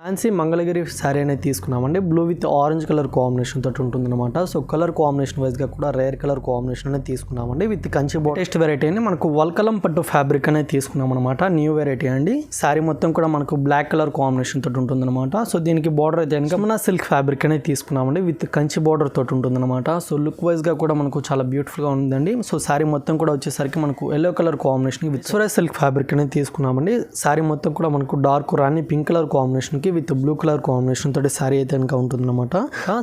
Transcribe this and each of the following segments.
Fancy Mangalagiri sari అనేది తీసుకున్నామండి. Blue with orange colour combination తోటి ఉంటుందన్నమాట. సో కలర్ కాంబినేషన్ వైజ్గా కూడా రేర్ కలర్ కాంబినేషన్ అనేది తీసుకున్నామండి. విత్ కంచి టెస్ట్ వెరైటీ అండి. మనకు వల్కలం పట్టు ఫ్యాబ్రిక్ అనేది తీసుకున్నాం అనమాట. న్యూ వెరైటీ అండి. శారీ మొత్తం కూడా మనకు బ్లాక్ కలర్ కాంబినేషన్ తోటి ఉంటుందన్నమాట. సో దీనికి బార్డర్ అయితే కనుక మన సిల్క్ ఫ్యాబ్రిక్ అనేది తీసుకున్నామండి. విత్ కంచి బార్డర్ తోటి ఉంటుందన్నమాట. సో లుక్ వైజ్గా కూడా మనకు చాలా బ్యూటిఫుల్గా ఉందండి. సో శారీ మొత్తం కూడా వచ్చేసరికి మనకు yellow colour combination with silk fabric అనేది తీసుకున్నామండి. శారీ మొత్తం కూడా మనకు డార్క్ రాణి పింక్ కలర్ కాంబినేషన్కి విత్ బ్లూ కలర్ కాంబినేషన్ తోటి శారీ అయితే కనుక ఉంటుందన్నమాట.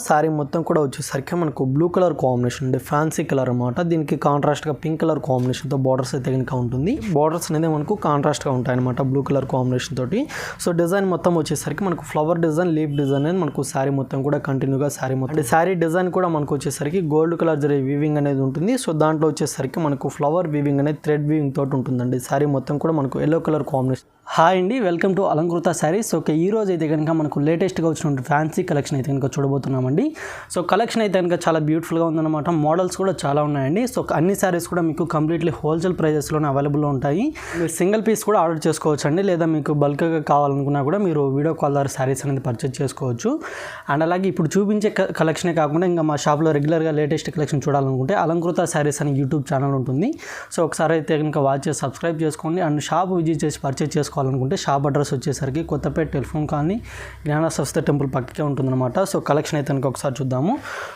శారీ మొత్తం కూడా వచ్చేసరికి మనకు బ్లూ కలర్ కాంబినేషన్ అంటే ఫ్యాన్సీ కలర్ అనమాట. దీనికి కాంట్రాస్ట్ గా పింక్ కలర్ కాంబినేషన్ తో బార్డర్స్ అయితే కనుక ఉంటుంది. బార్డర్స్ అనేది మనకు కాంట్రాస్ట్ గా ఉంటాయి అనమాట బ్లూ కలర్ కాంబినేషన్ తోటి. సో డిజైన్ మొత్తం వచ్చేసరికి మనకు ఫ్లవర్ డిజైన్, లీఫ్ డిజైన్ అనేది మనకు శారీ మొత్తం కూడా కంటిన్యూగా శారీ మొత్తం అంటే శారీ డిజైన్ కూడా మనకు వచ్చేసరికి గోల్డ్ కలర్ జరీ వీవింగ్ అనేది ఉంటుంది. సో దాంట్లో వచ్చేసరికి మనకు ఫ్లవర్ వీవింగ్ అనేది థ్రెడ్ వీవింగ్ తోటి ఉంటుందండి. శారీ మొత్తం కూడా మనకు ఎల్లో కలర్ కాంబినేషన్. హాయ్ అండి, welcome to Alankrita saris. Okay, ఈ రోజు అయితే కనుక మనకు లేటెస్ట్గా వచ్చిన ఫ్యాన్సీ కలెక్షన్ అయితే కనుక చూడబోతున్నామండి. సో కలెక్షన్ అయితే కనుక చాలా బ్యూటిఫుల్గా ఉందన్నమాట. మోడల్స్ కూడా చాలా ఉన్నాయండి. సో అన్ని శారీస్ కూడా మీకు కంప్లీట్లీ హోల్సేల్ ప్రైజెస్లోనే అవైలబుల్లో ఉంటాయి. మీరు సింగిల్ పీస్ కూడా ఆర్డర్ చేసుకోవచ్చు అండి. లేదా మీకు బల్క్గా కావాలనుకున్నా కూడా మీరు వీడియో కాల్ ద్వారా శారీస్ అనేది పర్చేజ్ చేసుకోవచ్చు. అండ్ అలాగే ఇప్పుడు చూపించే కలెక్షనే కాకుండా ఇంకా మా షాప్లో రెగ్యులర్గా లేటెస్ట్ కలెక్షన్ చూడాలనుకుంటే అలంకృత శారీస్ అని యూట్యూబ్ ఛానల్ ఉంటుంది. సో ఒకసారి అయితే కనుక వాచ్ చేసి సబ్స్క్రైబ్ చేసుకోండి. అండ్ షాప్ విజిట్ చేసి పర్చేజ్ చేసుకోవాలనుకుంటే షాప్ అడ్రస్ వచ్చేసరికి కొత్తపేట టెలిఫోన్ కాలనీ జ్ఞాన సరస్వతి టెంపుల్ పక్కకే ఉంటుందన్నమాట. సో కలెక్షన్ అయితే కనుక ఒకసారి చూద్దాము.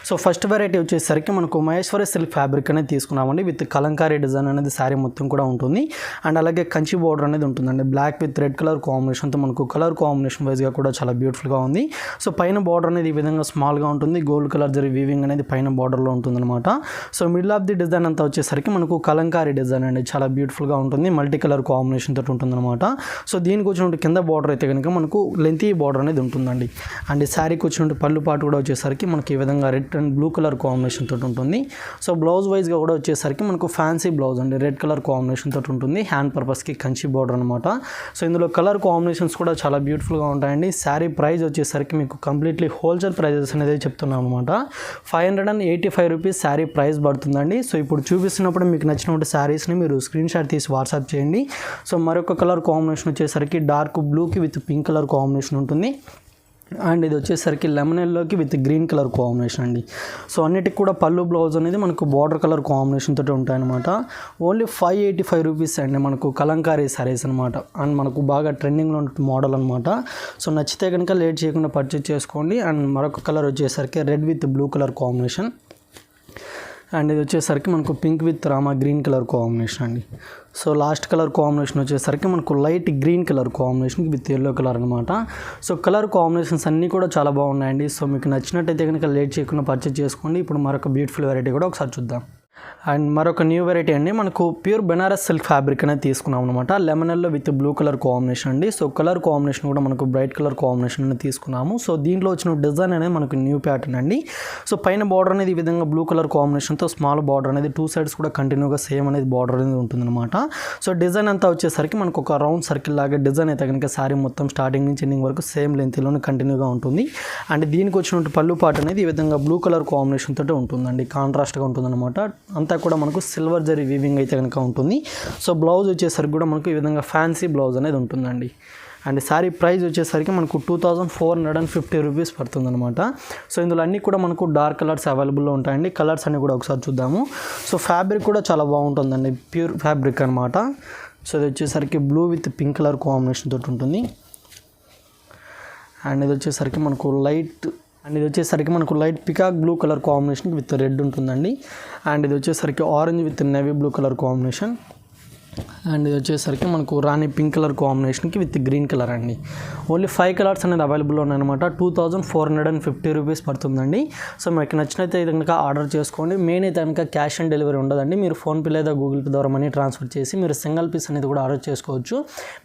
సో ఫస్ట్ వెరైటీ వచ్చేసరికి మనకు మహేశ్వరి సిల్క్ ఫ్యాబ్రిక్ అనేది తీసుకున్నామండి. విత్ కలంకారీ డిజైన్ అనేది శారీ మొత్తం కూడా ఉంటుంది. అండ్ అలాగే కంచి బోర్డర్ అనేది ఉంటుందండి. బ్లాక్ విత్ రెడ్ కలర్ కాంబినేషన్తో మనకు కలర్ కాంబినేషన్ వైజ్గా కూడా చాలా బ్యూటిఫుల్గా ఉంది. సో పైన బార్డర్ అనేది ఈ విధంగా స్మాల్గా ఉంటుంది. గోల్డ్ కలర్ జరీ వీవింగ్ అనేది పైన బార్డర్లో ఉంటుందన్నమాట. So middle of the design అంతా వచ్చేసరికి మనకు కలంకారీ డిజైన్ అండి. చాలా బ్యూటిఫుల్గా ఉంటుంది. మల్టీ కలర్ కాంబినేషన్ తోటి ఉంటుందన్నమాట. సో దీనికి వచ్చినట్టు కింద బార్డర్ అయితే కనుక మనకు లెంతీ బార్డర్ అనేది ఉంటుందండి. అండ్ శారీకి వచ్చినట్టు పళ్ళు పాటు కూడా వచ్చేసరికి మనకి ఈ విధంగా red and blue colour combination తోటి ఉంటుంది. సో బ్లౌజ్ వైజ్గా కూడా వచ్చేసరికి మనకు ఫ్యాన్సీ బ్లౌజ్ అండి. రెడ్ కలర్ కాంబినేషన్ తోటి ఉంటుంది. హ్యాండ్ పర్పస్కి కంచి బార్డర్ అనమాట. సో ఇందులో కలర్ కాంబినేషన్స్ కూడా చాలా బ్యూటిఫుల్గా ఉంటాయండి. శారీ ప్రైస్ వచ్చేసరికి మీకు కంప్లీట్లీ హోల్సేల్ ప్రైజెస్ అనేది చెప్తున్నాం అనమాట. 585 రూపీస్ శారీ ప్రైస్ పడుతుందండి. సో ఇప్పుడు చూపిస్తున్నప్పుడు మీకు నచ్చినటువంటి శారీస్ని మీరు స్క్రీన్ షాట్ తీసి వాట్సాప్ చేయండి. సో మరొక కలర్ కాంబినేషన్ వచ్చేసరికి డార్క్ బ్లూకి విత్ పింక్ కలర్ కాంబినేషన్ ఉంటుంది. అండ్ ఇది వచ్చేసరికి లెమన్ ఎల్లోకి విత్ గ్రీన్ కలర్ కాంబినేషన్ అండి. సో అన్నిటికి కూడా పళ్ళు బ్లౌజ్ అనేది మనకు బార్డర్ కలర్ కాంబినేషన్ తోటి ఉంటాయన్నమాట. ఓన్లీ 585 రూపీస్ అండి మనకు కలంకారీ శారీస్ అనమాట. అండ్ మనకు బాగా ట్రెండింగ్లో ఉన్న మోడల్ అనమాట. సో నచ్చితే కనుక లేట్ చేయకుండా పర్చేజ్ చేసుకోండి. అండ్ మరొక కలర్ వచ్చేసరికి red with blue colour combination. And ఇది వచ్చేసరికి మనకు pink with Rama green colour combination అండి. సో లాస్ట్ కలర్ కాంబినేషన్ వచ్చేసరికి మనకు light green colour combination with yellow colour అనమాట. సో కలర్ కాంబినేషన్స్ అన్నీ కూడా చాలా బాగున్నాయండి. సో మీకు నచ్చినట్టయితే కనుక లేట్ చేయకుండా పర్చేజ్ చేసుకోండి. ఇప్పుడు మరొక బ్యూటిఫుల్ వెరైటీ కూడా ఒకసారి చూద్దాం. అండ్ మరొక న్యూ వెరైటీ అండి. మనకు ప్యూర్ బెనారస్ సిల్క్ ఫ్యాబ్రిక్ అనేది తీసుకున్నాం అనమాట. Lemon yellow with blue colour combination అండి. సో కలర్ కాంబినేషన్ కూడా మనకు బ్రైట్ కలర్ కాంబినేషన్ అనేది తీసుకున్నాము. సో దీంట్లో వచ్చిన డిజైన్ అనేది మనకు న్యూ ప్యాటర్న్ అండి. సో పైన బార్డర్ అనేది ఈ విధంగా బ్లూ కలర్ కాంబినేషన్తో స్మాల్ బార్డర్ అనేది 2 సైడ్స్ కూడా కంటిన్యూగా సేమ్ అనేది బార్డర్ అనేది ఉంటుందన్నమాట. సో డిజైన్ అంతా వచ్చేసరికి మనకు ఒక రౌండ్ సర్కిల్ లాగా డిజైన్ అయితే కనుక శారీ మొత్తం స్టార్టింగ్ నుంచి ఎండింగ్ వరకు సేమ్ లెంత్లోనే కంటిన్యూగా ఉంటుంది. అండ్ దీనికి వచ్చినట్టు పళ్ళు పాటు అనేది ఈ విధంగా బ్లూ కలర్ కాంబినేషన్ తోటి ఉంటుందండి. కాంట్రాస్ట్గా ఉంటుందన్నమాట. అంతా కూడా మనకు సిల్వర్ జరీ వీవింగ్ అయితే కనుక ఉంటుంది. సో బ్లౌజ్ వచ్చేసరికి కూడా మనకు ఈ విధంగా ఫ్యాన్సీ బ్లౌజ్ అనేది ఉంటుందండి. అండ్ శారీ ప్రైస్ వచ్చేసరికి మనకు 2450 రూపీస్ పడుతుందన్నమాట. సో ఇందులో అన్నీ కూడా మనకు డార్క్ కలర్స్ అవైలబుల్లో ఉంటాయండి. కలర్స్ అన్నీ కూడా ఒకసారి చూద్దాము. సో ఫ్యాబ్రిక్ కూడా చాలా బాగుంటుందండి. ప్యూర్ ఫ్యాబ్రిక్ అనమాట. సో ఇది వచ్చేసరికి blue with pink colour combination తోటి ఉంటుంది. అండ్ ఇది వచ్చేసరికి మనకు light peacock blue colour combination with red ఉంటుందండి. అండ్ ఇది వచ్చేసరికి orange with navy blue colour combination. And ఇది వచ్చేసరికి మనకు రాణి పింక్ కలర్ కాంబినేషన్కి విత్ గ్రీన్ కలర్ అండి. ఓన్లీ 5 కలర్స్ అనేది అవైలబుల్ ఉన్నాయన్నమాట. 2450 రూపీస్ పడుతుందండి. సో మీకు నచ్చినైతే కనుక ఆర్డర్ చేసుకోండి. మెయిన్ అయితే కనుక క్యాష్ ఆన్ డెలివరీ ఉండదండి. మీరు ఫోన్పే లేదా గూగుల్ పే ద్వారా మనీ ట్రాన్స్ఫర్ చేసి మీరు సింగిల్ పీస్ అనేది కూడా ఆర్డర్ చేసుకోవచ్చు.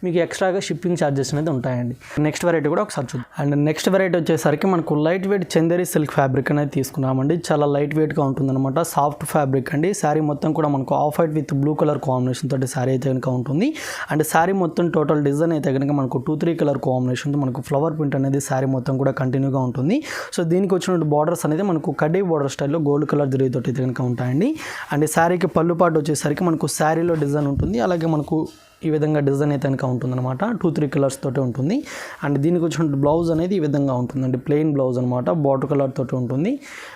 మీకు ఎక్స్ట్రాగా షిప్పింగ్ ఛార్జెస్ అనేది ఉంటాయండి. నెక్స్ట్ వెరైటీ కూడా ఒకసారి చూద్దాం. అండ్ నెక్స్ట్ వెరైటీ వచ్చేసరికి మనకు light weight Chanderi silk fabric అనేది తీసుకున్నామండి. చాలా లైట్ వెయిట్గా ఉంటుందన్నమాట. సాఫ్ట్ ఫ్యాబ్రిక్ అండి. శారీ మొత్తం కూడా మనకు off white with blue colour combination తోటి శారీ అయితే కనుక ఉంటుంది. అండ్ శారీ మొత్తం టోటల్ డిజైన్ అయితే కనుక మనకు 2-3 కలర్ కాంబినేషన్ మనకు ఫ్లవర్ ప్రింట్ అనేది శారీ మొత్తం కూడా కంటిన్యూగా ఉంటుంది. సో దీనికి వచ్చిన బార్డర్స్ అనేది మనకు కడ్డీ బార్డర్ స్టైల్లో గోల్డ్ కలర్ జరీతో అయితే కనుక ఉంటాయండి. అండ్ శారీకి పళ్ళు పాటు వచ్చేసరికి మనకు శారీలో డిజైన్ ఉంటుంది. అలాగే మనకు ఈ విధంగా డిజైన్ అయితే కనుక ఉంటుందన్నమాట. 2-3 కలర్స్ తోటి ఉంటుంది. అండ్ దీనికి వచ్చిన బ్లౌజ్ అనేది ఈ విధంగా ఉంటుందండి, ప్లెయిన్ బ్లౌజ్ అనమాట, బార్డర్ కలర్ తోటి ఉంటుంది.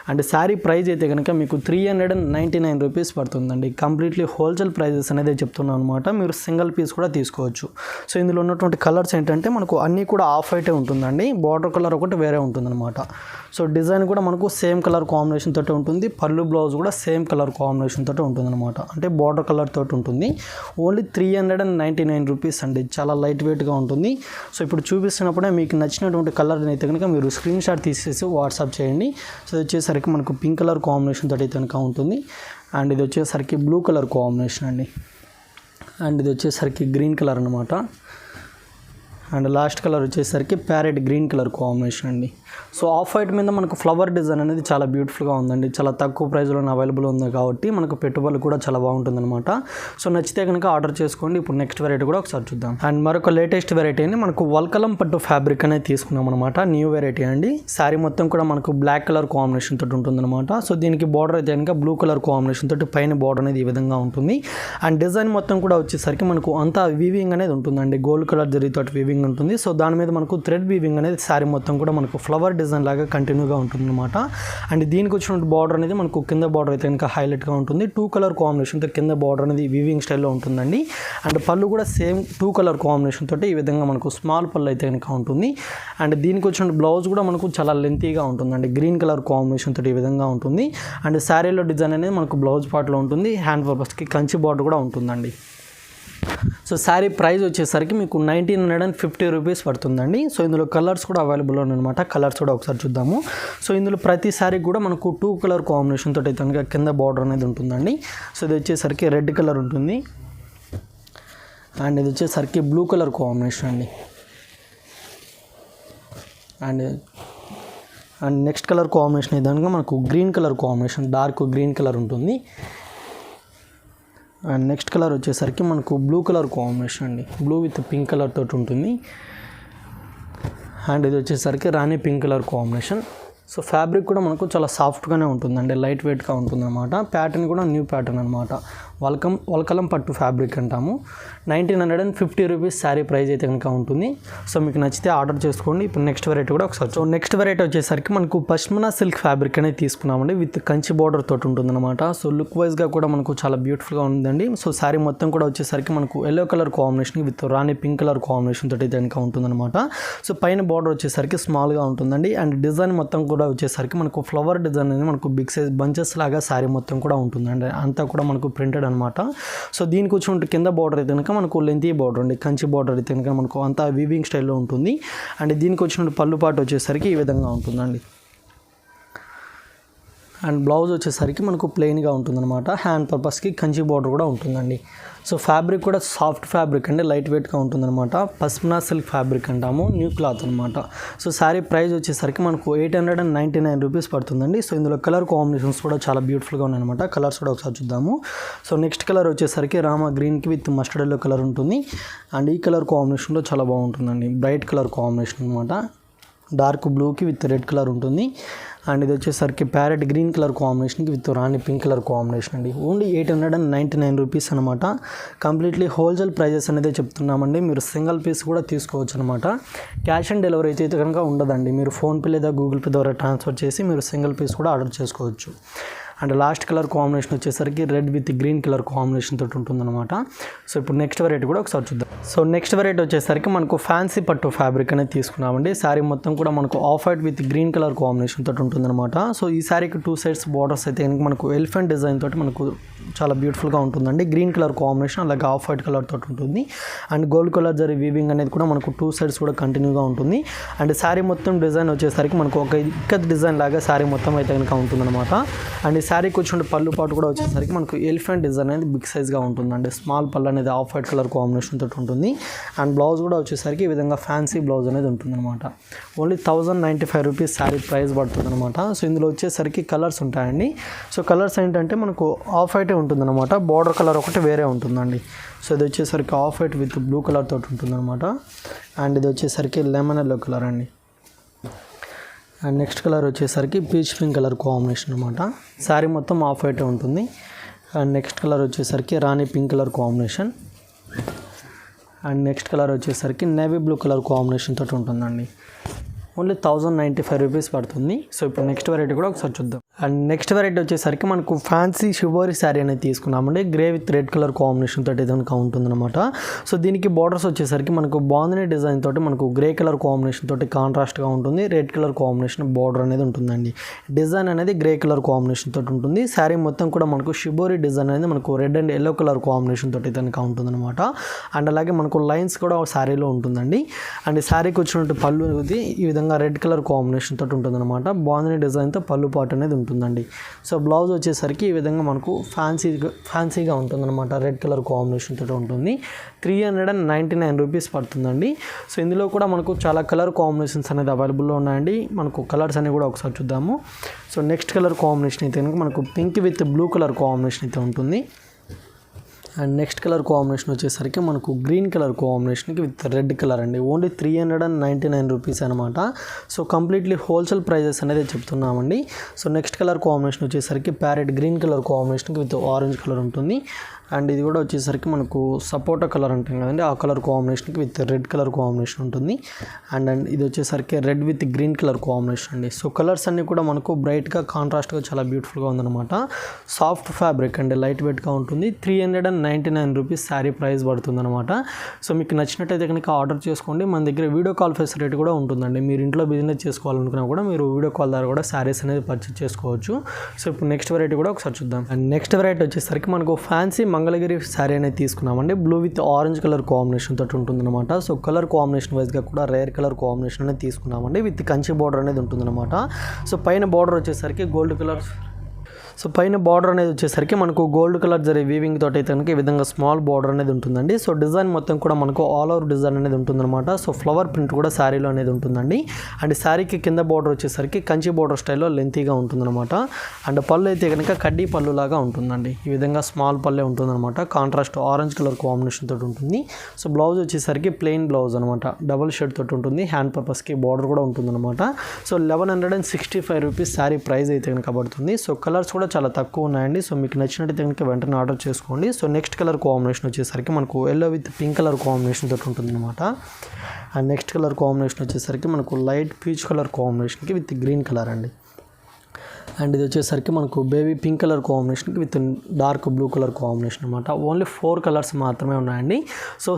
అండ్ శారీ ప్రైస్ అయితే కనుక మీకు 399 రూపీస్ పడుతుందండి. కంప్లీట్లీ హోల్సేల్ ప్రైజెస్ అనేది చెప్తున్నాను అనమాట. మీరు సింగిల్ పీస్ కూడా తీసుకోవచ్చు. సో ఇందులో ఉన్నటువంటి కలర్స్ ఏంటంటే మనకు అన్నీ కూడా ఆఫ్ వైటే ఉంటుందండి, బార్డర్ కలర్ ఒకటి వేరే ఉంటుందన్నమాట. సో డిజైన్ కూడా మనకు సేమ్ కలర్ కాంబినేషన్ తోటి ఉంటుంది. పళ్ళు బ్లౌజ్ కూడా సేమ్ కలర్ కాంబినేషన్ తోటి ఉంటుందన్నమాట, అంటే బార్డర్ కలర్ తోటి ఉంటుంది. ఓన్లీ 399 రూపీస్ అండి, చాలా లైట్ వెయిట్గా ఉంటుంది. సో ఇప్పుడు చూపిస్తున్నప్పుడే మీకు నచ్చినటువంటి కలర్ అయితే కనుక మీరు స్క్రీన్ షాట్ తీసేసి వాట్సాప్ చేయండి. సో ఇది వచ్చేసరికి మనకు పింక్ కలర్ కాంబినేషన్ తోటి అయితే కనుక ఉంటుంది. అండ్ ఇది వచ్చేసరికి బ్లూ కలర్ కాంబినేషన్ అండి. అండ్ ఇది వచ్చేసరికి గ్రీన్ కలర్ అనమాట. అండ్ లాస్ట్ కలర్ వచ్చేసరికి ప్యారెట్ గ్రీన్ కలర్ కాంబినేషన్ అండి. సో ఆఫ్ వైట్ మీద మనకు ఫ్లవర్ డిజైన్ అనేది చాలా బ్యూటిఫుల్గా ఉందండి, చాలా తక్కువ ప్రైస్లో అవైలబుల్ ఉంది కాబట్టి మనకు పెట్టుబడులు కూడా చాలా బాగుంటుందన్నమాట. సో నచ్చితే కనుక ఆర్డర్ చేసుకోండి. ఇప్పుడు నెక్స్ట్ వెరైటీ కూడా ఒకసారి చూద్దాం. అండ్ మరొక లేటెస్ట్ వెరైటీ అని మనకు వల్కలం పట్టు ఫ్యాబ్రిక్ అనేది తీసుకున్నాం అనమాట, న్యూ వెరైటీ అండి. శారీ మొత్తం కూడా మనకు బ్లాక్ కలర్ కాంబినేషన్ తోటి ఉంటుందన్నమాట. సో దీనికి బార్డర్ అయితే కనుక బ్లూ కలర్ కాంబినేషన్ తోటి పైన బార్డర్ అనేది ఈ విధంగా ఉంటుంది. అండ్ డిజైన్ మొత్తం కూడా వచ్చేసరికి మనకు అంతా వీవింగ్ అనేది ఉంటుందండి, గోల్డ్ కలర్ జరీతోటి వీవింగ్ ఉంటుంది. సో దాని మీద మనకు థ్రెడ్ వీవింగ్ అనేది శారీ మొత్తం కూడా మనకు ఫ్లవర్ డిజైన్ లాగా కంటిన్యూగా ఉంటుంది అనమాట. అండ్ దీనికి వచ్చిన బార్డర్ అనేది మనకు కింద బార్డర్ అయితే కనుక హైలైట్గా ఉంటుంది. 2 కలర్ కాంబినేషన్తో కింద బార్డర్ అనేది వీవింగ్ స్టైల్లో ఉంటుందండి. అండ్ పళ్ళు కూడా సేమ్ 2 కలర్ కాంబినేషన్ తోటి ఈ విధంగా మనకు స్మాల్ పళ్ళు అయితే కనుక ఉంటుంది. అండ్ దీనికి వచ్చిన బ్లౌజ్ కూడా మనకు చాలా లెంతీగా ఉంటుందండి, గ్రీన్ కలర్ కాంబినేషన్ తోటి ఈ విధంగా ఉంటుంది. అండ్ శారీలో డిజైన్ అనేది మనకు బ్లౌజ్ పార్ట్లో ఉంటుంది. హ్యాండ్ పర్పస్కి కంచి బార్డర్ కూడా ఉంటుందండి. సో శారీ ప్రైస్ వచ్చేసరికి మీకు 1950 రూపీస్ పడుతుందండి. సో ఇందులో కలర్స్ కూడా అవైలబుల్ ఉన్నాయన్నమాట, కలర్స్ కూడా ఒకసారి చూద్దాము. సో ఇందులో ప్రతి శారీ కూడా మనకు 2 కలర్ కాంబినేషన్ తోటి అయితే కనుక కింద బార్డర్ అనేది ఉంటుందండి. సో ఇది వచ్చేసరికి రెడ్ కలర్ ఉంటుంది. అండ్ ఇది వచ్చేసరికి బ్లూ కలర్ కాంబినేషన్ అండి. అండ్ నెక్స్ట్ కలర్ కాంబినేషన్ ఏదనగా మనకు green colour combination, dark green colour ఉంటుంది. అండ్ నెక్స్ట్ కలర్ వచ్చేసరికి మనకు బ్లూ కలర్ కాంబినేషన్ అండి, బ్లూ విత్ పింక్ కలర్ తోటి ఉంటుంది. అండ్ ఇది వచ్చేసరికి rani pink colour combination. So fabric కూడా మనకు చాలా సాఫ్ట్గానే ఉంటుందండి, లైట్ వెయిట్గా ఉంటుందన్నమాట. ప్యాటర్న్ కూడా న్యూ ప్యాటర్న్ అనమాట, వల్కలం పట్టు ఫ్యాబ్రిక్ అంటాము. 1950 రూపీస్ శారీ ప్రైస్ అయితే కనుక ఉంటుంది. సో మీకు నచ్చితే ఆర్డర్ చేసుకోండి. ఇప్పుడు నెక్స్ట్ వెరైటీ కూడా ఒకసారి. సో నెక్స్ట్ వెరైటీ వచ్చేసరికి మనకు పష్మినా సిల్క్ ఫ్యాబ్రిక్ అనేది తీసుకున్నామండి, విత్ కంచి బార్డర్ తోటి ఉంటుందన్నమాట. సో లుక్ వైజ్గా కూడా మనకు చాలా బ్యూటిఫుల్గా ఉందండి. సో శారీ మొత్తం కూడా వచ్చేసరికి మనకు yellow colour combination with rani pink colour combination తోటి అయితే కనుక ఉంటుందన్నమాట. సో పైన బార్డర్ వచ్చేసరికి స్మాల్గా ఉంటుందండి. అండ్ డిజైన్ మొత్తం కూడా వచ్చేసరికి మనకు ఫ్లవర్ డిజైన్ అనేది మనకు బిగ్ సైజ్ బంచెస్ లాగా శారీ మొత్తం కూడా ఉంటుందండి, అంతా కూడా మనకు ప్రింటెడ్ అనమాట. సో దీనికి వచ్చిన కింద బార్డర్ అయితే కనుక మనకు లెంతీ బార్డర్ అండి, కంచి బార్డర్ అయితే కనుక మనకు అంతా వీవింగ్ స్టైల్లో ఉంటుంది. అండ్ దీనికి వచ్చిన పళ్ళు పాటు వచ్చేసరికి ఈ విధంగా ఉంటుందండి. అండ్ బ్లౌజ్ వచ్చేసరికి మనకు ప్లెయిన్గా ఉంటుందన్నమాట. హ్యాండ్ పర్పస్కి కంచి బార్డర్ కూడా ఉంటుందండి. సో ఫ్యాబ్రిక్ కూడా సాఫ్ట్ ఫ్యాబ్రిక్ అండి, లైట్ వెయిట్గా ఉంటుందన్నమాట. పష్మినా సిల్క్ ఫ్యాబ్రిక్ అంటాము, న్యూ క్లాత్ అనమాట. సో శారీ ప్రైస్ వచ్చేసరికి మనకు 899 రూపీస్ పడుతుందండి. సో ఇందులో కలర్ కాంబినేషన్స్ కూడా చాలా బ్యూటిఫుల్గా ఉన్నాయన్నమాట, కలర్స్ కూడా ఒకసారి చూద్దాము. సో నెక్స్ట్ కలర్ వచ్చేసరికి రామా గ్రీన్కి విత్ మస్టర్డ్ ఎల్లో కలర్ ఉంటుంది. అండ్ ఈ కలర్ కాంబినేషన్లో చాలా బాగుంటుందండి, బ్రైట్ కలర్ కాంబినేషన్ అనమాట. డార్క్ బ్లూకి విత్ రెడ్ కలర్ ఉంటుంది. అండ్ ఇది వచ్చేసరికి ప్యారెట్ గ్రీన్ కలర్ కాంబినేషన్కి with rani pink colour combination అండి. ఓన్లీ 899 రూపీస్ అనమాట. కంప్లీట్లీ హోల్సేల్ ప్రైజెస్ అనేది చెప్తున్నామండి. మీరు సింగిల్ పీస్ కూడా తీసుకోవచ్చు అనమాట. క్యాష్ ఆన్ డెలివరీ అయితే కనుక ఉండదండి, మీరు ఫోన్పే లేదా గూగుల్ పే ద్వారా ట్రాన్స్ఫర్ చేసి మీరు సింగిల్ పీస్ కూడా ఆర్డర్ చేసుకోవచ్చు. అండ్ లాస్ట్ కలర్ కాంబినేషన్ వచ్చేసరికి red with green colour combination తోటి ఉంటుందన్నమాట. సో ఇప్పుడు నెక్స్ట్ వెరైటీ కూడా ఒకసారి చూద్దాం. సో నెక్స్ట్ వెరైటీ వచ్చేసరికి మనకు ఫ్యాన్సీ పట్టు ఫ్యాబ్రిక్ అనేది తీసుకున్నామండి. శారీ మొత్తం కూడా మనకు off white with green colour combination తోటి ఉంటుందన్నమాట. సో ఈ శారీకి 2 సైడ్స్ బార్డర్స్ అయితే కనుక మనకు ఎలిఫెంట్ డిజైన్ తోటి మనకు చాలా బ్యూటిఫుల్గా ఉంటుందండి. గ్రీన్ కలర్ కాంబినేషన్ అలాగే ఆఫ్ వైట్ కలర్ తోటి ఉంటుంది. And gold colour zari weaving అనేది కూడా మనకు 2 సైడ్స్ కూడా కంటిన్యూగా ఉంటుంది. అండ్ శారీ మొత్తం డిజైన్ వచ్చేసరికి మనకు ఒక ఇక్కత్ డిజైన్ లాగా శారీ మొత్తం అయితే కనుక ఉంటుందన్నమాట. అండ్ ఈ శారీకి వచ్చిన పళ్ళు పాటు కూడా వచ్చేసరికి మనకు ఎలిఫెంట్ డిజైన్ అనేది బిగ్ సైజ్గా ఉంటుందండి. స్మాల్ పళ్ళు అనేది ఆఫ్ వైట్ కలర్ కాంబినేషన్ తోటి ఉంటుంది. అండ్ బ్లౌజ్ కూడా వచ్చేసరికి ఈ విధంగా ఫ్యాన్సీ బ్లౌజ్ అనేది ఉంటుందన్నమాట. ఓన్లీ 1095 రూపీస్ శారీ ప్రైస్ పడుతుంది అనమాట. సో ఇందులో వచ్చేసరికి కలర్స్ ఉంటాయండి. సో కలర్స్ ఏంటంటే మనకు ఆఫ్ వైటే ఉంటుందన్నమాట, బార్డర్ కలర్ ఒకటి వేరే ఉంటుందండి. సో ఇది వచ్చేసరికి off white with blue colour తోటి ఉంటుందన్నమాట. అండ్ ఇది వచ్చేసరికి లెమన్ ఎల్లో కలర్ అండి. అండ్ నెక్స్ట్ కలర్ వచ్చేసరికి పీచ్ పింక్ కలర్ కాంబినేషన్ అనమాట. శారీ మొత్తం ఆఫ్ వైటే ఉంటుంది. అండ్ నెక్స్ట్ కలర్ వచ్చేసరికి rani pink colour combination. And next colour వచ్చేసరికి నేవీ బ్లూ కలర్ కాంబినేషన్ తోటి ఉంటుందండి. ఓన్లీ 1095 రూపీస్ పడుతుంది. సో ఇప్పుడు నెక్స్ట్ వెరైటీ కూడా ఒకసారి చూద్దాం. అండ్ నెక్స్ట్ వెరైటీ వచ్చేసరికి మనకు ఫ్యాన్సీ షిబోరి శారీ అనేది తీసుకున్నామండి. Grey with red colour combination తోటి ఏదైనా ఉంటుందన్నమాట. సో దీనికి బార్డర్స్ వచ్చేసరికి మనకు బాందిని డిజైన్ తోటి మనకు గ్రే కలర్ కాంబినేషన్ తోటి కాంట్రాస్ట్గా ఉంటుంది. రెడ్ కలర్ కాంబినేషన్ బార్డర్ అనేది ఉంటుందండి. డిజైన్ అనేది గ్రే కలర్ కాంబినేషన్ తోటి ఉంటుంది. శారీ మొత్తం కూడా మనకు షిబోరి డిజైన్ అనేది మనకు red and yellow colour combination తోటి ఏదైనా ఉంటుందన్నమాట. అండ్ అలాగే మనకు లైన్స్ కూడా శారీలో ఉంటుందండి. అండ్ శారీకి వచ్చినట్టు పళ్ళు అనేది ఈ విధంగా రెడ్ కలర్ కాంబినేషన్ తోటి ఉంటుందన్నమాట. బాందిని డిజైన్తో పళ్ళు పాటు అనేది ఉంటుందండి. సో బ్లౌజ్ వచ్చేసరికి ఈ విధంగా మనకు ఫ్యాన్సీగా ఉంటుందన్నమాట. రెడ్ కలర్ కాంబినేషన్ తోటి ఉంటుంది. 399 రూపీస్ పడుతుందండి. సో ఇందులో కూడా మనకు చాలా కలర్ కాంబినేషన్స్ అనేది అవైలబుల్లో ఉన్నాయండి. మనకు కలర్స్ అనేవి కూడా ఒకసారి చూద్దాము. సో నెక్స్ట్ కలర్ కాంబినేషన్ అయితే కనుక మనకు pink with blue colour combination అయితే ఉంటుంది. అండ్ నెక్స్ట్ కలర్ కాంబినేషన్ వచ్చేసరికి మనకు గ్రీన్ కలర్ కాంబినేషన్కి విత్ రెడ్ కలర్ అండి. ఓన్లీ 399 రూపీస్ అనమాట. సో కంప్లీట్లీ హోల్సేల్ ప్రైజెస్ అనేది చెప్తున్నామండి. సో నెక్స్ట్ కలర్ కాంబినేషన్ వచ్చేసరికి ప్యారెట్ గ్రీన్ కలర్ కాంబినేషన్కి విత్ ఆరెంజ్ కలర్ ఉంటుంది. అండ్ ఇది కూడా వచ్చేసరికి మనకు సపోటా కలర్ అంటాం కదండి, ఆ కలర్ కాంబినేషన్కి విత్ రెడ్ కలర్ కాంబినేషన్ ఉంటుంది. అండ్ ఇది వచ్చేసరికి red with green colour combination అండి. సో కలర్స్ అన్నీ కూడా మనకు బ్రైట్గా కాంట్రాస్ట్గా చాలా బ్యూటిఫుల్గా ఉందన్నమాట. సాఫ్ట్ ఫ్యాబ్రిక్ అండి, లైట్ వెయిట్గా ఉంటుంది. 399 రూపీస్ శారీ ప్రైస్ పడుతుందన్నమాట. సో మీకు నచ్చినట్టయితే కనుక ఆర్డర్ చేసుకోండి. మన దగ్గర వీడియో కాల్ ఫెసిలిటీ కూడా ఉంటుందండి. మీరు ఇంట్లో బిజినెస్ చేసుకోవాలనుకున్నా కూడా మీరు వీడియో కాల్ ద్వారా కూడా శారీస్ అనేది పర్చేస్ చేసుకోవచ్చు. సో ఇప్పుడు నెక్స్ట్ వెరైటీ కూడా ఒకసారి చూద్దాం. అండ్ నెక్స్ట్ వెరైటీ వచ్చేసరికి మనకు ఫ్యాన్సీ మంగళగిరి శారీ అనేది తీసుకున్నామండి. Blue with orange colour combination తోటి ఉంటుందన్నమాట. సో కలర్ కాంబినేషన్ వైజ్గా కూడా రేర్ కలర్ కాంబినేషన్ అనేది తీసుకున్నామండి. విత్ కంచి బార్డర్ అనేది ఉంటుందన్నమాట. సో పైన బార్డర్ వచ్చేసరికి గోల్డ్ కలర్. సో పైన బార్డర్ అనేది వచ్చేసరికి మనకు గోల్డ్ కలర్ జరీ వీవింగ్ తోటి అయితే కనుక ఈ విధంగా స్మాల్ బార్డర్ అనేది ఉంటుందండి. సో డిజైన్ మొత్తం కూడా మనకు ఆల్ ఓవర్ డిజైన్ అనేది ఉంటుందన్నమాట. సో ఫ్లవర్ ప్రింట్ కూడా శారీలో అనేది ఉంటుందండి. అండ్ శారీకి కింద బార్డర్ వచ్చేసరికి కంచి బార్డర్ స్టైల్లో లెంతీగా ఉంటుందన్నమాట. అండ్ పళ్ళు అయితే కనుక కడ్డీ పళ్ళు లాగా ఉంటుందండి. ఈ విధంగా స్మాల్ పళ్ళే ఉంటుందన్నమాట. కాంట్రాస్ట్ ఆరెంజ్ కలర్ కాంబినేషన్ తోటి ఉంటుంది. సో బ్లౌజ్ వచ్చేసరికి ప్లెయిన్ బ్లౌజ్ అనమాట. డబుల్ షేడ్ తోటి ఉంటుంది. హ్యాండ్ పర్పస్కి బార్డర్ కూడా ఉంటుందన్నమాట. సో 1165 రూపీస్ శారీ ప్రైస్ అయితే కనుక పడుతుంది. సో కలర్స్ కూడా చాలా తక్కువ ఉన్నాయండి. సో మీకు నచ్చినట్టయితే కనుక వెంటనే ఆర్డర్ చేసుకోండి. సో నెక్స్ట్ కలర్ కాంబినేషన్ వచ్చేసరికి మనకు yellow with pink colour combination తోటి ఉంటుంది అనమాట. అండ్ నెక్స్ట్ కలర్ కాంబినేషన్ వచ్చేసరికి మనకు లైట్ పీచ్ కలర్ కాంబినేషన్కి విత్ గ్రీన్ కలర్ అండి. అండ్ ఇది వచ్చేసరికి మనకు బేబీ పింక్ కలర్ కాంబినేషన్కి with dark blue colour combination అనమాట. ఓన్లీ 4 కలర్స్ మాత్రమే ఉన్నాయండి. సో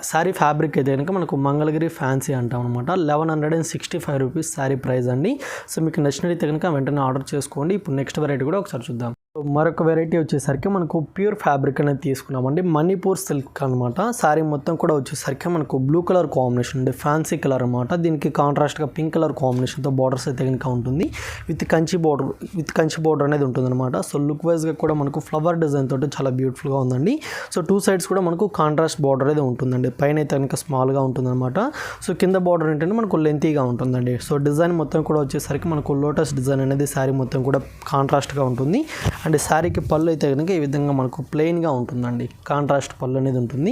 శారీ ఫ్యాబ్రిక్ అయితే కనుక మనకు మంగళగిరి ఫ్యాన్సీ అంటాం అనమాట. 1165 రూపీస్ శారీ ప్రైస్ అండి. సో మీకు నచ్చినట్లయితే కనుక వెంటనే ఆర్డర్ చేసుకోండి. ఇప్పుడు నెక్స్ట్ వెరైటీ కూడా ఒకసారి చూద్దాం. మరొక వెరైటీ వచ్చేసరికి మనకు ప్యూర్ ఫ్యాబ్రిక్ అనేది తీసుకున్నామండి. మణిపూర్ సిల్క్ అనమాట. శారీ మొత్తం కూడా వచ్చేసరికి మనకు బ్లూ కలర్ కాంబినేషన్ అండి, ఫ్యాన్సీ కలర్ అనమాట. దీనికి కాంట్రాస్ట్గా పింక్ కలర్ కాంబినేషన్తో బార్డర్స్ అయితే కనుక ఉంటుంది. విత్ కంచి బార్డర్ అనేది ఉంటుందన్నమాట. సో లుక్ వైజ్గా కూడా మనకు ఫ్లవర్ డిజైన్ తోటి చాలా బ్యూటిఫుల్గా ఉందండి. సో 2 సైడ్స్ కూడా మనకు కాంట్రాస్ట్ బార్డర్ అయితే ఉంటుందండి. పైన అయితే కనుక స్మాల్గా ఉంటుందన్నమాట. సో కింద బార్డర్ ఏంటంటే మనకు లెంతీగా ఉంటుందండి. సో డిజైన్ మొత్తం కూడా వచ్చేసరికి మనకు లోటస్ డిజైన్ అనేది శారీ మొత్తం కూడా కాంట్రాస్ట్గా ఉంటుంది. అండ్ శారీకి పళ్ళు అయితే కనుక ఈ విధంగా మనకు ప్లెయిన్గా ఉంటుందండి. కాంట్రాస్ట్ పళ్ళు అనేది ఉంటుంది.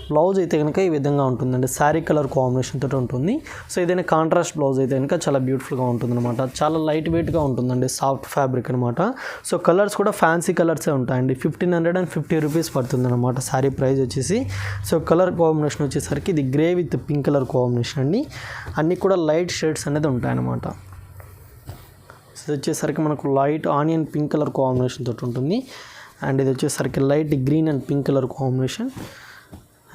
బ్లౌజ్ అయితే కనుక ఈ విధంగా ఉంటుందండి. శారీ కలర్ కాంబినేషన్ తోటి ఉంటుంది. సో ఏదైనా కాంట్రాస్ట్ బ్లౌజ్ అయితే కనుక చాలా బ్యూటిఫుల్గా ఉంటుందన్నమాట. చాలా లైట్ వెయిట్గా ఉంటుందండి, సాఫ్ట్ ఫ్యాబ్రిక్ అనమాట. సో కలర్స్ కూడా ఫ్యాన్సీ కలర్సే ఉంటాయండి. 1550 రూపీస్ పడుతుందన్నమాట శారీ ప్రైస్ వచ్చేసి. సో కలర్ కాంబినేషన్ వచ్చేసరికి ఇది grey with pink colour combination అండి. అన్నీ కూడా లైట్ షేడ్స్ అనేది ఉంటాయన్నమాట. ఇది వచ్చేసరికి మనకు light onion pink colour combination తోటి ఉంటుంది. అండ్ ఇది వచ్చేసరికి light green and pink colour combination.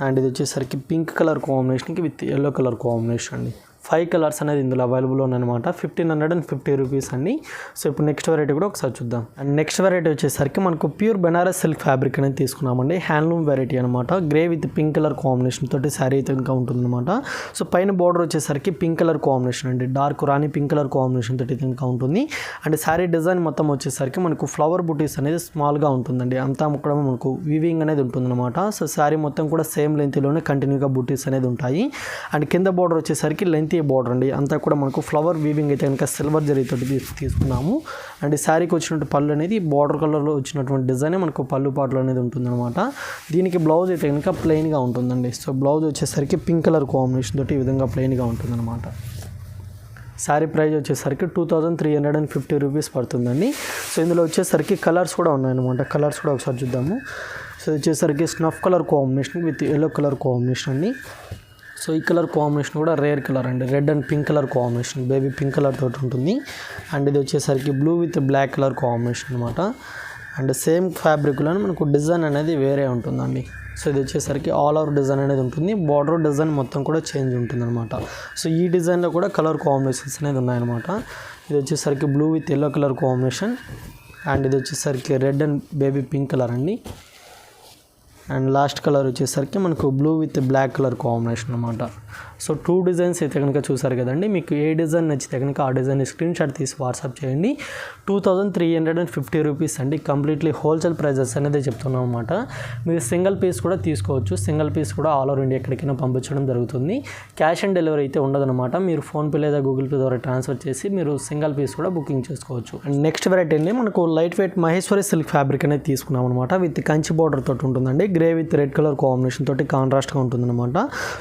And ఇది వచ్చేసరికి పింక్ కలర్ కాంబినేషన్కి విత్ ఎల్లో కలర్ కాంబినేషన్ అండి. 5 కలర్స్ అనేది ఇందులో అవైలబుల్ ఉన్నాయన్నమాట. 1550 రూపీస్ అండి. సో ఇప్పుడు నెక్స్ట్ వెరైటీ కూడా ఒకసారి చూద్దాం. అండ్ నెక్స్ట్ వెరైటీ వచ్చేసరికి మనకు ప్యూర్ బెనారస్ సిల్క్ ఫ్యాబ్రిక్ అనేది తీసుకున్నామండి. హ్యాండ్లూమ్ వెరైటీ అనమాట. Grey with pink colour combination తోటి శారీ అయితే ఇంకా ఉంటుందన్నమాట. సో పైన బార్డర్ వచ్చేసరికి పింక్ కలర్ కాంబినేషన్ అండి. Dark rani pink colour combination తోటి ఇంకా ఉంటుంది. అండ్ శారీ డిజైన్ మొత్తం వచ్చేసరికి మనకు ఫ్లవర్ బుటీస్ అనేది స్మాల్గా ఉంటుందండి. అంతా కూడా మనకు వీవింగ్ అనేది ఉంటుందన్నమాట. సో శారీ మొత్తం కూడా సేమ్ లెంత్లోనే కంటిన్యూగా బుటీస్ అనేది ఉంటాయి. అండ్ కింద బార్డర్ వచ్చేసరికి లెంత్ బార్డర్ అండి. అంతా కూడా మనకు ఫ్లవర్ వీవింగ్ అయితే కనుక సిల్వర్ జరీతో తీసుకున్నాము. అండ్ శారీకి వచ్చినట్టు పళ్ళు అనేది బార్డర్ కలర్లో వచ్చినటువంటి డిజైన్ మనకు పళ్ళు పాటలు అనేది ఉంటుందన్నమాట. దీనికి బ్లౌజ్ అయితే కనుక ప్లెయిన్గా ఉంటుందండి. సో బ్లౌజ్ వచ్చేసరికి పింక్ కలర్ కాంబినేషన్ తోటి ఈ విధంగా ప్లెయిన్గా ఉంటుందన్నమాట. శారీ ప్రైస్ వచ్చేసరికి 2350 రూపీస్ పడుతుందండి. సో ఇందులో వచ్చేసరికి కలర్స్ కూడా ఉన్నాయన్నమాట. కలర్స్ కూడా ఒకసారి చూద్దాము. సో ఇది వచ్చేసరికి snuff colour combination with yellow colour combination అండి. సో ఈ కలర్ కాంబినేషన్ కూడా రేర్ కలర్ అండి, red and pink colour combination, baby pink colour తోటి ఉంటుంది. అండ్ ఇది వచ్చేసరికి blue with black colour combination అనమాట. అండ్ సేమ్ ఫ్యాబ్రిక్లో మనకు డిజైన్ అనేది వేరే ఉంటుందండి. సో ఇది వచ్చేసరికి ఆల్ ఓవర్ డిజైన్ అనేది ఉంటుంది, బార్డర్ డిజైన్ మొత్తం కూడా చేంజ్ ఉంటుంది అనమాట. సో ఈ డిజైన్లో కూడా కలర్ కాంబినేషన్స్ అనేది ఉన్నాయన్నమాట. ఇది వచ్చేసరికి blue with yellow colour combination. And ఇది వచ్చేసరికి red and baby pink colour అండి. అండ్ లాస్ట్ కలర్ వచ్చేసరికి మనకు blue with black colour combination అనమాట. సో 2 డిజైన్స్ అయితే కనుక చూసారు కదండి. మీకు ఏ డిజైన్ నచ్చితే కనుక ఆ డిజైన్ స్క్రీన్ షాట్ తీసి వాట్సాప్ చేయండి. 2350 రూపీస్ అండి, కంప్లీట్లీ హోల్సేల్ ప్రైజెస్ అనేది చెప్తున్నాం అనమాట. మీరు సింగిల్ పీస్ కూడా తీసుకోవచ్చు, సింగిల్ పీస్ కూడా ఆల్ ఓవర్ ఇండియా ఎక్కడికైనా పంపించడం జరుగుతుంది. క్యాష్ ఆన్ డెలివరీ అయితే ఉండదన్నమాట. మీరు ఫోన్పే లేదా గూగుల్ పే ద్వారా ట్రాన్స్ఫర్ చేసి మీరు సింగిల్ పీస్ కూడా బుకింగ్ చేసుకోవచ్చు. అండ్ నెక్స్ట్ వెరైటీ అండి మనకు light weight Maheshwari silk fabric అనేది తీసుకున్నాం అనమాట. విత్ కంచి బార్డర్ తోటి ఉంటుందండి, grey with red colour combination తోటి కాంట్రాస్ట్గా ఉంటుందన్నమాట.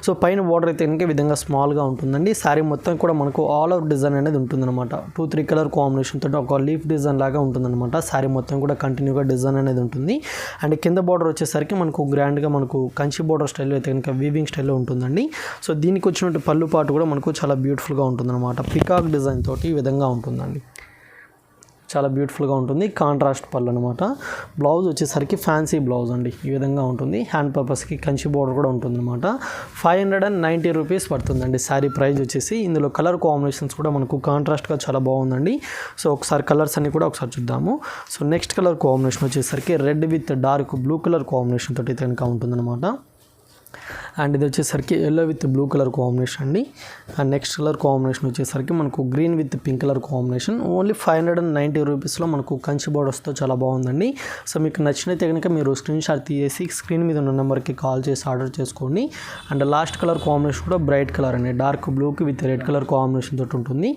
సో పైన బార్డర్ అయితే కనుక విధంగా స్మాల్గా ఉంటుందండి. శారీ మొత్తం కూడా మనకు ఆల్ ఓవర్ డిజైన్ అనేది ఉంటుందన్నమాట. 2-3 కలర్ కాంబినేషన్ తోటి ఒక లీఫ్ డిజైన్ లాగా ఉంటుందన్నమాట. శారీ మొత్తం కూడా కంటిన్యూగా డిజైన్ అనేది ఉంటుంది. అండ్ కింద బార్డర్ వచ్చేసరికి మనకు గ్రాండ్గా మనకు కంచి బార్డర్ స్టైల్లో అయితే కనుక వీవింగ్ స్టైల్లో ఉంటుందండి. సో దీనికి వచ్చినట్టు పళ్ళు పాటు కూడా మనకు చాలా బ్యూటిఫుల్గా ఉంటుందన్నమాట. పికాక్ డిజైన్ తోటి ఈ విధంగా ఉంటుందండి, చాలా బ్యూటిఫుల్గా ఉంటుంది. కాంట్రాస్ట్ పళ్ళు అనమాట. బ్లౌజ్ వచ్చేసరికి ఫ్యాన్సీ బ్లౌజ్ అండి, ఈ విధంగా ఉంటుంది. హ్యాండ్ పర్పస్కి కంచి బోర్డర్ కూడా ఉంటుందన్నమాట. 590 రూపీస్ పడుతుందండి శారీ ప్రైస్ వచ్చేసి. ఇందులో కలర్ కాంబినేషన్స్ కూడా మనకు కాంట్రాస్ట్గా చాలా బాగుందండి. సో ఒకసారి కలర్స్ అన్ని కూడా ఒకసారి చూద్దాము. సో నెక్స్ట్ కలర్ కాంబినేషన్ వచ్చేసరికి red with dark blue colour combination తోటి కనుక ఉంటుందన్నమాట. అండ్ ఇది వచ్చేసరికి yellow with blue colour combination అండి. అండ్ నెక్స్ట్ కలర్ కాంబినేషన్ వచ్చేసరికి మనకు green with pink colour combination. Only 590 రూపీస్లో మనకు కంచి బోర్డర్స్తో చాలా బాగుందండి. సో మీకు నచ్చినైతే కనుక మీరు స్క్రీన్ షాట్ తీసేసి స్క్రీన్ మీద ఉన్న నెంబర్కి కాల్ చేసి ఆర్డర్ చేసుకోండి. అండ్ లాస్ట్ కలర్ కాంబినేషన్ కూడా బ్రైట్ కలర్ అండి, డార్క్ బ్లూకి విత్ రెడ్ కలర్ కాంబినేషన్ తోటి ఉంటుంది.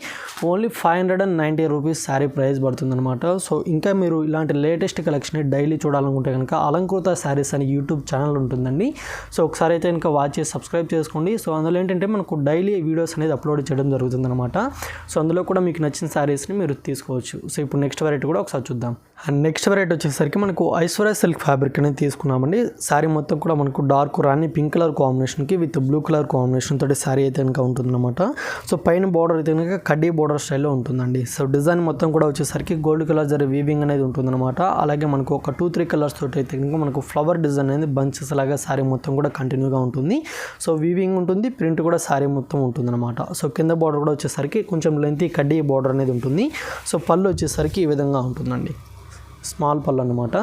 ఓన్లీ 590 రూపీస్ శారీ ప్రైస్ పడుతుందన్నమాట. సో ఇంకా మీరు ఇలాంటి లేటెస్ట్ కలెక్షన్ డైలీ చూడాలనుకుంటే కనుక అలంకృత శారీస్ అని యూట్యూబ్ ఛానల్ ఉంటుందండి. సో ఒకసారి అయితే కనుక వాచ్ చేసి సబ్స్క్రైబ్ చేసుకోండి. సో అందులో ఏంటంటే మనకు డైలీ వీడియోస్ అనేది అప్లోడ్ చేయడం జరుగుతుందన్నమాట. సో అందులో కూడా మీకు నచ్చిన శారీస్ని మీరు తీసుకోవచ్చు. సో ఇప్పుడు నెక్స్ట్ వెరైటీ కూడా ఒకసారి చూద్దాం. అండ్ నెక్స్ట్ వెరైటీ వచ్చేసరికి మనకు ఐశ్వర్య సిల్క్ ఫ్యాబ్రిక్ అనేది తీసుకున్నామండి. శారీ మొత్తం కూడా మనకు డార్క్ రాణి పింక్ కలర్ కాంబినేషన్కి విత్ బ్లూ కలర్ కాంబినేషన్ తోటి శారీ అయితే కనుక ఉంటుందన్నమాట. సో పైన బార్డర్ అయితే కనుక కడ్డీ బార్డర్ స్టైల్లో ఉంటుందండి. సో డిజైన్ మొత్తం కూడా వచ్చేసరికి గోల్డ్ కలర్ జరీ వీవింగ్ అనేది ఉంటుందన్నమాట. అలాగే మనకు ఒక 2-3 కలర్స్ తోటి అయితే కనుక మనకు ఫ్లవర్ డిజైన్ అనేది బంచెస్ లాగా శారీ మొత్తం కూడా కంటిన్యూగా ఉంటుంది. సో వీవింగ్ ఉంటుంది, ప్రింట్ కూడా శారీ మొత్తం ఉంటుందన్నమాట. సో కింద బార్డర్ కూడా వచ్చేసరికి కొంచెం లెంతీ కడ్డీ బార్డర్ అనేది ఉంటుంది. సో పళ్ళు వచ్చేసరికి ఈ విధంగా ఉంటుందండి, స్మాల్ పళ్ళు అనమాట.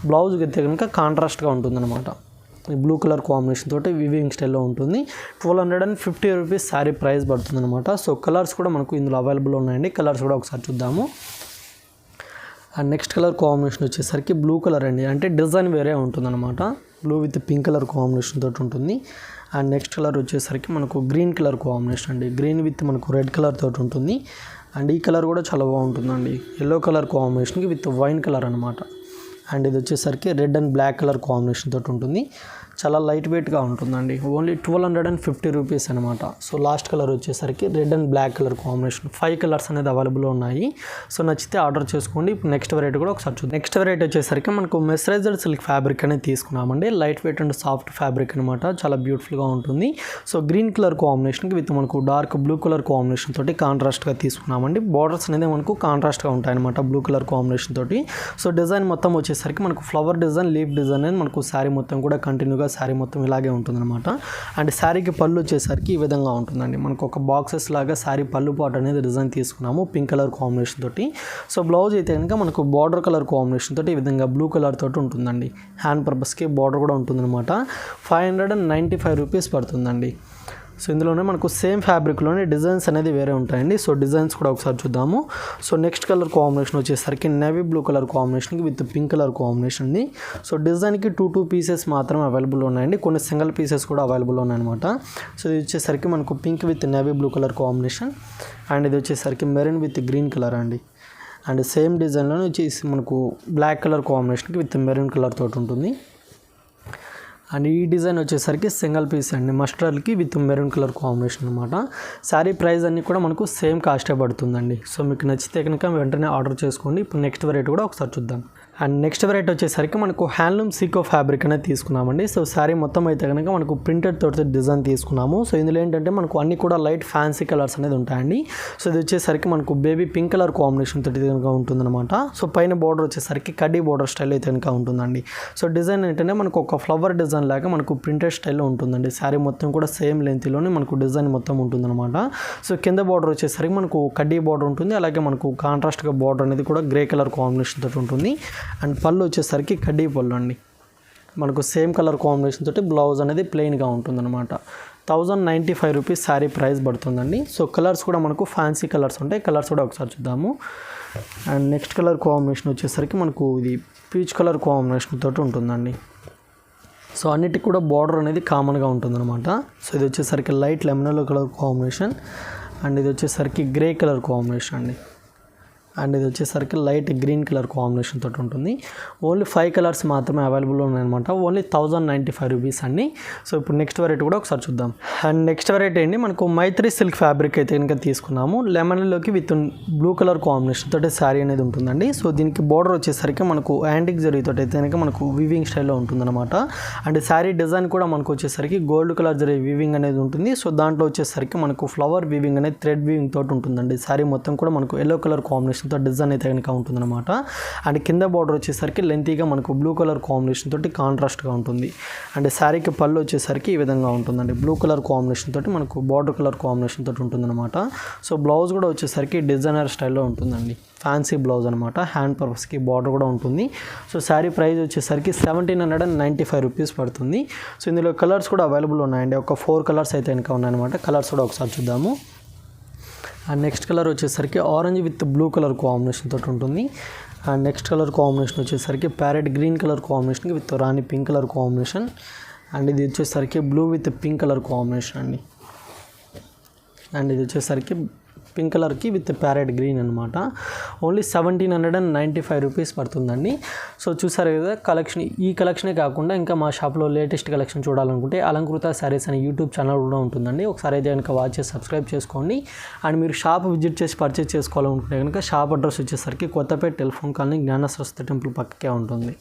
బ్లౌజ్ అయితే కనుక కాంట్రాస్ట్గా ఉంటుందన్నమాట. బ్లూ కలర్ కాంబినేషన్ తోటి వివింగ్ స్టైల్లో ఉంటుంది. 1250 రూపీస్ శారీ ప్రైస్ పడుతుందన్నమాట. సో కలర్స్ కూడా మనకు ఇందులో అవైలబుల్ ఉన్నాయండి. కలర్స్ కూడా ఒకసారి చూద్దాము. అండ్ నెక్స్ట్ కలర్ కాంబినేషన్ వచ్చేసరికి బ్లూ కలర్ అండి, అంటే డిజైన్ వేరే ఉంటుందన్నమాట. Blue with pink colour combination తోటి ఉంటుంది. అండ్ నెక్స్ట్ కలర్ వచ్చేసరికి మనకు గ్రీన్ కలర్ కాంబినేషన్ అండి, గ్రీన్ విత్ మనకు రెడ్ కలర్ తోటి ఉంటుంది. అండ్ ఈ కలర్ కూడా చాలా బాగుంటుందండి, ఎల్లో కలర్ కాంబినేషన్కి విత్ వైన్ కలర్ అనమాట. అండ్ ఇది వచ్చేసరికి red and black colour combination తోటి ఉంటుంది. చాలా లైట్ వెయిట్గా ఉంటుందండి. ఓన్లీ 1250 రూపీస్ అనమాట. సో లాస్ట్ కలర్ వచ్చేసరికి red and black colour combination. 5 colours అనేది అవైలబుల్ ఉన్నాయి. సో నచ్చితే ఆర్డర్ చేసుకోండి. ఇప్పుడు నెక్స్ట్ వెరైటీ కూడా ఒకసారి చూద్దాం. నెక్స్ట్ వెరైటీ వచ్చేసరికి మనకు మెస్రైజ్డ్ సిల్క్ ఫ్యాబ్రిక్ అనేది తీసుకున్నామండి. Light weight and soft fabric అనమాట, చాలా బ్యూటిఫుల్గా ఉంటుంది. సో గ్రీన్ కలర్ కాంబినేషన్కి విత్ మనకు డార్క్ బ్లూ కలర్ కాంబినేషన్ తోటి కాంట్రాస్ట్గా తీసుకున్నామండి. బార్డర్స్ అనేది మనకు కాంట్రాస్ట్గా ఉంటాయన్నమాట బ్లూ కలర్ కాంబినేషన్ తోటి. సో డిజైన్ మొత్తం వచ్చేసరికి మనకు ఫ్లవర్ డిజైన్, లీఫ్ డిజైన్ అనేది మనకు శారీ మొత్తం కూడా కంటిన్యూగా శారీ మొత్తం ఇలాగే ఉంటుందన్నమాట. అండ్ శారీకి పళ్ళు వచ్చేసరికి ఈ విధంగా ఉంటుందండి. మనకు ఒక బాక్సెస్ లాగా శారీ పళ్ళు పాటు అనేది డిజైన్ తీసుకున్నాము పింక్ కలర్ కాంబినేషన్ తోటి. సో బ్లౌజ్ అయితే కనుక మనకు బార్డర్ కలర్ కాంబినేషన్ తోటి ఈ విధంగా బ్లూ కలర్ తోటి ఉంటుందండి. హ్యాండ్ పర్పస్కి బార్డర్ కూడా ఉంటుందన్నమాట. 595 రూపీస్ పడుతుందండి. సో ఇందులోనే మనకు సేమ్ ఫ్యాబ్రిక్లోనే డిజైన్స్ అనేది వేరే ఉంటాయండి. సో డిజైన్స్ కూడా ఒకసారి చూద్దాము. సో నెక్స్ట్ కలర్ కాంబినేషన్ వచ్చేసరికి నేవీ బ్లూ కలర్ కాంబినేషన్కి విత్ పింక్ కలర్ కాంబినేషన్ ఉంది. సో డిజైన్కి 2 పీసెస్ మాత్రమే అవైలబుల్ ఉన్నాయండి, కొన్ని సింగిల్ పీసెస్ కూడా అవైలబుల్ ఉన్నాయన్నమాట. సో ఇది వచ్చేసరికి మనకు pink with navy blue colour combination. And ఇది వచ్చేసరికి మెరూన్ విత్ గ్రీన్ కలర్ అండి. అండ్ సేమ్ డిజైన్లోనే వచ్చేసి మనకు బ్లాక్ కలర్ కాంబినేషన్కి విత్ మెరూన్ కలర్ తోటి ఉంటుంది. అండ్ ఈ డిజైన్ వచ్చేసరికి సింగిల్ పీస్ అండి, మస్టర్డ్కి విత్ మెరూన్ కలర్ కాంబినేషన్ అనమాట. శారీ ప్రైస్ అన్నీ కూడా మనకు సేమ్ కాస్టే పడుతుందండి. సో మీకు నచ్చితే కనుక వెంటనే ఆర్డర్ చేసుకోండి. ఇప్పుడు నెక్స్ట్ వెరైటీ కూడా ఒకసారి చూద్దాం. అండ్ నెక్స్ట్ వెరైటీ వచ్చేసరికి మనకు హ్యాండ్లూమ్ సీకో ఫ్యాబ్రిక్ అనేది తీసుకున్నామండి. సో శారీ మొత్తం అయితే కనుక మనకు ప్రింటెడ్ తోటి డిజైన్ తీసుకున్నాము. సో ఇందులో ఏంటంటే మనకు అన్ని కూడా లైట్ ఫ్యాన్సీ కలర్స్ అనేది ఉంటాయండి. సో ఇది వచ్చేసరికి మనకు బేబీ పింక్ కలర్ కాంబినేషన్ తోటి కనుక ఉంటుందన్నమాట. సో పైన బార్డర్ వచ్చేసరికి కడ్డీ బార్డర్ స్టైల్ అయితే కనుక ఉంటుందండి. సో డిజైన్ ఏంటంటే మనకు ఒక ఫ్లవర్ డిజైన్ లాగా మనకు ప్రింటెడ్ స్టైల్లో ఉంటుందండి. శారీ మొత్తం కూడా సేమ్ లెంత్లోనే మనకు డిజైన్ మొత్తం ఉంటుందన్నమాట. సో కింద బార్డర్ వచ్చేసరికి మనకు కడ్డీ బార్డర్ ఉంటుంది, అలాగే మనకు కాంట్రాస్ట్గా బార్డర్ అనేది కూడా గ్రే కలర్ కాంబినేషన్ తోటి ఉంటుంది. అండ్ పళ్ళు వచ్చేసరికి కడ్డీ పళ్ళు అండి, మనకు సేమ్ కలర్ కాంబినేషన్ తోటి బ్లౌజ్ అనేది ప్లెయిన్గా ఉంటుందన్నమాట. 1095 రూపీస్ శారీ ప్రైస్ పడుతుందండి. సో కలర్స్ కూడా మనకు ఫ్యాన్సీ కలర్స్ ఉంటాయి, కలర్స్ కూడా ఒకసారి చూద్దాము. అండ్ నెక్స్ట్ కలర్ కాంబినేషన్ వచ్చేసరికి మనకు ఇది పీచ్ కలర్ కాంబినేషన్ తోటి ఉంటుందండి. సో అన్నిటికి కూడా బార్డర్ అనేది కామన్గా ఉంటుందన్నమాట. సో ఇది వచ్చేసరికి light lemon colour combination, and ఇది వచ్చేసరికి గ్రే కలర్ కాంబినేషన్ అండి, అండ్ ఇది వచ్చేసరికి లైట్ గ్రీన్ కలర్ కాంబినేషన్ తోటి ఉంటుంది. ఓన్లీ 5 కలర్స్ మాత్రమే అవైలబుల్ ఉన్నాయన్నమాట. ఓన్లీ 1095 రూపీస్ అండి. సో ఇప్పుడు నెక్స్ట్ వెరైటీ కూడా ఒకసారి చూద్దాం. అండ్ నెక్స్ట్ వెరైటీ అండి మనకు మైత్రి సిల్క్ ఫ్యాబ్రిక్ అయితే కనుక తీసుకున్నాము. లెమన్లోకి విత్ బ్లూ కలర్ కాంబినేషన్ తోటి శారీ అనేది ఉంటుందండి. సో దీనికి బార్డర్ వచ్చేసరికి మనకు యాంటిక్ జరీ తోటి అయితే కనుక మనకు వీవింగ్ స్టైల్లో ఉంటుందన్నమాట. అండ్ శారీ డిజైన్ కూడా మనకు వచ్చేసరికి గోల్డ్ కలర్ జరీ వీవింగ్ అనేది ఉంటుంది. సో దాంట్లో వచ్చేసరికి మనకు ఫ్లవర్ వీవింగ్ అనేది థ్రెడ్ వీవింగ్ తోటి ఉంటుందండి. శారీ మొత్తం కూడా మనకు ఎల్లో కలర్ కాంబినేషన్ డిజైన్ అయితే కనుక ఉంటుందన్నమాట. అండ్ కింద బార్డర్ వచ్చేసరికి లెంతీగా మనకు బ్లూ కలర్ కాంబినేషన్ తోటి కాంట్రాస్ట్గా ఉంటుంది. అండ్ శారీకి పళ్ళు వచ్చేసరికి ఈ విధంగా ఉంటుందండి. బ్లూ కలర్ కాంబినేషన్ తోటి మనకు బార్డర్ కలర్ కాంబినేషన్ తోటి ఉంటుందన్నమాట. సో బ్లౌజ్ కూడా వచ్చేసరికి డిజైనర్ స్టైల్లో ఉంటుందండి, ఫ్యాన్సీ బ్లౌజ్ అనమాట. హ్యాండ్ పర్పస్కి బార్డర్ కూడా ఉంటుంది. సో శారీ ప్రైస్ వచ్చేసరికి 1795 రూపీస్ పడుతుంది. సో ఇందులో కలర్స్ కూడా అవైలబుల్ ఉన్నాయండి. ఒక 4 కలర్స్ అయితే కనుక ఉన్నాయన్నమాట. కలర్స్ కూడా ఒకసారి చూద్దాము. అండ్ నెక్స్ట్ కలర్ వచ్చేసరికి orange with blue colour combination తోటి ఉంటుంది. అండ్ నెక్స్ట్ కలర్ కాంబినేషన్ వచ్చేసరికి parrot green colour combination with rani pink colour combination. And ఇది వచ్చేసరికి blue with pink colour combination అండి. అండ్ ఇది వచ్చేసరికి పింక్ కలర్కి విత్ ప్యారెట్ గ్రీన్ అనమాట. ఓన్లీ 1795 రూపీస్ పడుతుందండి. సో చూసారు కదా కలెక్షన్. ఈ కలెక్షనే కాకుండా ఇంకా మా షాప్లో లేటెస్ట్ కలెక్షన్ చూడాలనుకుంటే అలంకృత శారీస్ అనే యూట్యూబ్ ఛానల్ కూడా ఉంటుందండి. ఒకసారి అయితే కనుక వాచ్ చేసి సబ్స్క్రైబ్ చేసుకోండి. అండ్ మీరు షాప్ విజిట్ చేసి పర్చేస్ చేసుకోవాలనుకుంటే కనుక షాప్ అడ్రస్ వచ్చేసరికి కొత్తపేట టెలిఫోన్ కాలనీ జ్ఞాన సరస్వతి టెంపుల్ పక్కకే ఉంటుంది.